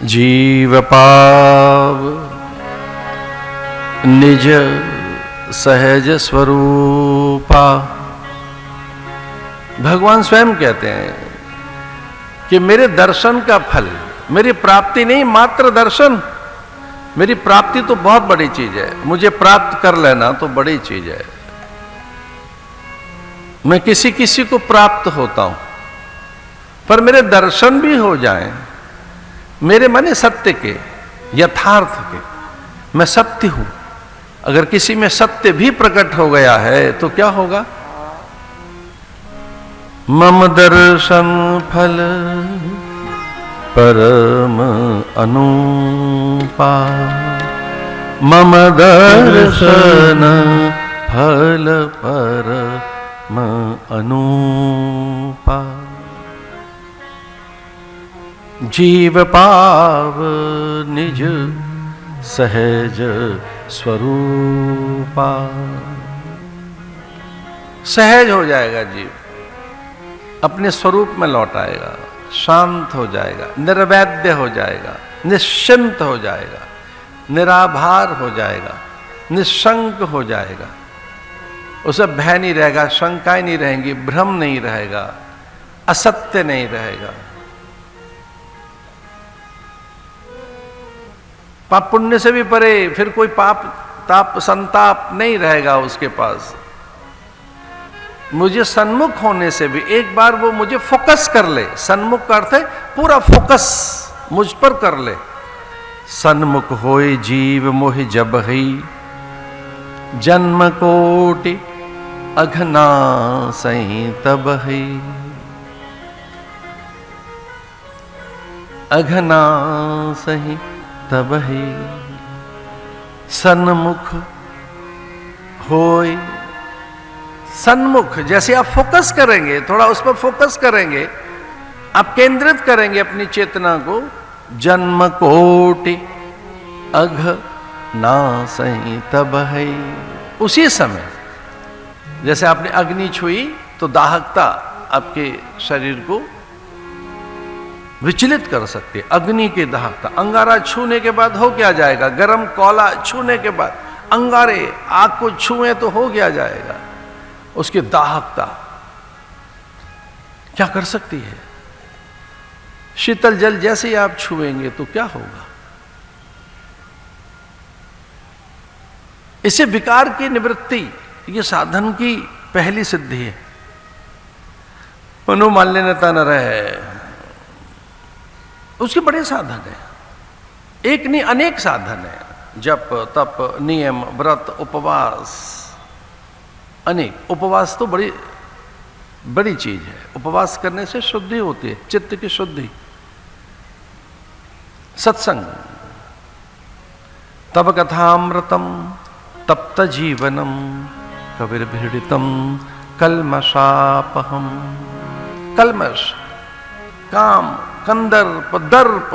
जीव पाव निज सहज स्वरूपा। भगवान स्वयं कहते हैं कि मेरे दर्शन का फल, मेरी प्राप्ति नहीं, मात्र दर्शन। मेरी प्राप्ति तो बहुत बड़ी चीज है, मुझे प्राप्त कर लेना तो बड़ी चीज है। मैं किसी किसी को प्राप्त होता हूं, पर मेरे दर्शन भी हो जाएं, मेरे माने सत्य के, यथार्थ के, मैं सत्य हूं। अगर किसी में सत्य भी प्रकट हो गया है तो क्या होगा? मम दर्शन फल परम अनुपा। मम दर्शन फल परम अनुपा। जीव पाव निज सहज स्वरूपा। सहज हो जाएगा जीव, अपने स्वरूप में लौट आएगा, शांत हो जाएगा, निर्वैद्य हो जाएगा, निश्चिंत हो जाएगा, निराभार हो जाएगा, निशंक हो जाएगा। उसे भय नहीं रहेगा, शंकाएं नहीं रहेंगी, भ्रम नहीं रहेगा, असत्य नहीं रहेगा। पाप पुण्य से भी परे, फिर कोई पाप ताप संताप नहीं रहेगा उसके पास। मुझे सन्मुख होने से भी एक बार वो मुझे फोकस कर ले। सन्मुख का अर्थ है पूरा फोकस मुझ पर कर ले। सन्मुख होए जीव मोहि जब ही, जन्म कोटि अघना सही तब ही। अघना सही तब ही सन्मुख होए। सन्मुख, जैसे आप फोकस करेंगे, थोड़ा उस पर फोकस करेंगे, आप केंद्रित करेंगे अपनी चेतना को, जन्म कोटि अघ ना सही तब है। उसी समय जैसे आपने अग्नि छुई तो दाहकता आपके शरीर को विचलित कर सकती है। अग्नि की दाहकता, अंगारा छूने के बाद हो क्या जाएगा? गर्म कोयला छूने के बाद अंगारे आग को छुए तो हो क्या जाएगा? उसकी दाहकता क्या कर सकती है? शीतल जल जैसे ही आप छुएंगे तो क्या होगा? इसे विकार की निवृत्ति, ये साधन की पहली सिद्धि है। मनोमालिन्यता न रहे, उसके बड़े साधन है। एक नहीं अनेक साधन है। जप तप नियम व्रत उपवास, अनेक। उपवास तो बड़ी चीज है। उपवास करने से शुद्धि होती है, चित्त की शुद्धि। सत्संग, तब कथामृतम तप्त जीवनम कविर्भिड़ितम कल्मषापहम। कल्मष, काम, कंदर्प, दर्प।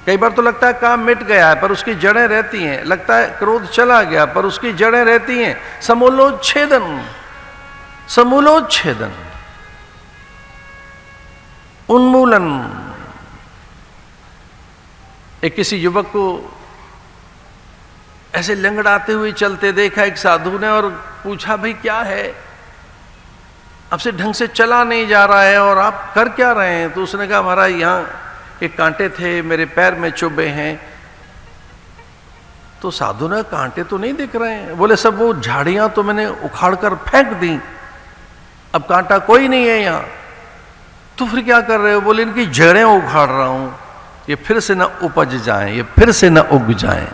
कई बार तो लगता है काम मिट गया है पर उसकी जड़ें रहती हैं। लगता है क्रोध चला गया पर उसकी जड़ें रहती हैं। समूलोच्छेदन, समूलोच्छेदन, उन्मूलन। एक किसी युवक को ऐसे लंगड़ाते हुए चलते देखा एक साधु ने और पूछा, भाई क्या है, आपसे ढंग से चला नहीं जा रहा है और आप कर क्या रहे हैं? तो उसने कहा, महाराज यहाँ एक कांटे थे, मेरे पैर में चुभे हैं। तो साधु ने, कांटे तो नहीं दिख रहे हैं। बोले, सब वो झाड़ियां तो मैंने उखाड़ कर फेंक दी, अब कांटा कोई नहीं है यहाँ। तो फिर क्या कर रहे हो? बोले, इनकी जड़ें उखाड़ रहा हूं, ये फिर से ना उपज जाएं, ये फिर से ना उग जाएं।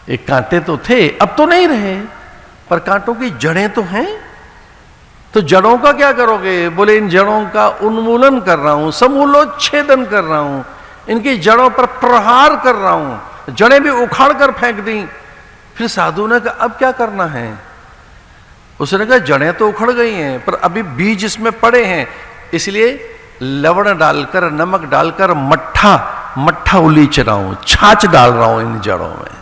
ये कांटे तो थे, अब तो नहीं रहे, पर कांटों की जड़ें तो हैं। तो जड़ों का क्या करोगे? बोले, इन जड़ों का उन्मूलन कर रहा हूं, समूलोच्छेदन कर रहा हूं, इनकी जड़ों पर प्रहार कर रहा हूं। जड़ें भी उखाड़ कर फेंक दी। फिर साधु ने कहा, अब क्या करना है? उसने कहा, जड़ें तो उखड़ गई हैं पर अभी बीज इसमें पड़े हैं, इसलिए लवण डालकर, नमक डालकर मट्ठा उलीच रहा हूं, छाछ डाल रहा हूं इन जड़ों में।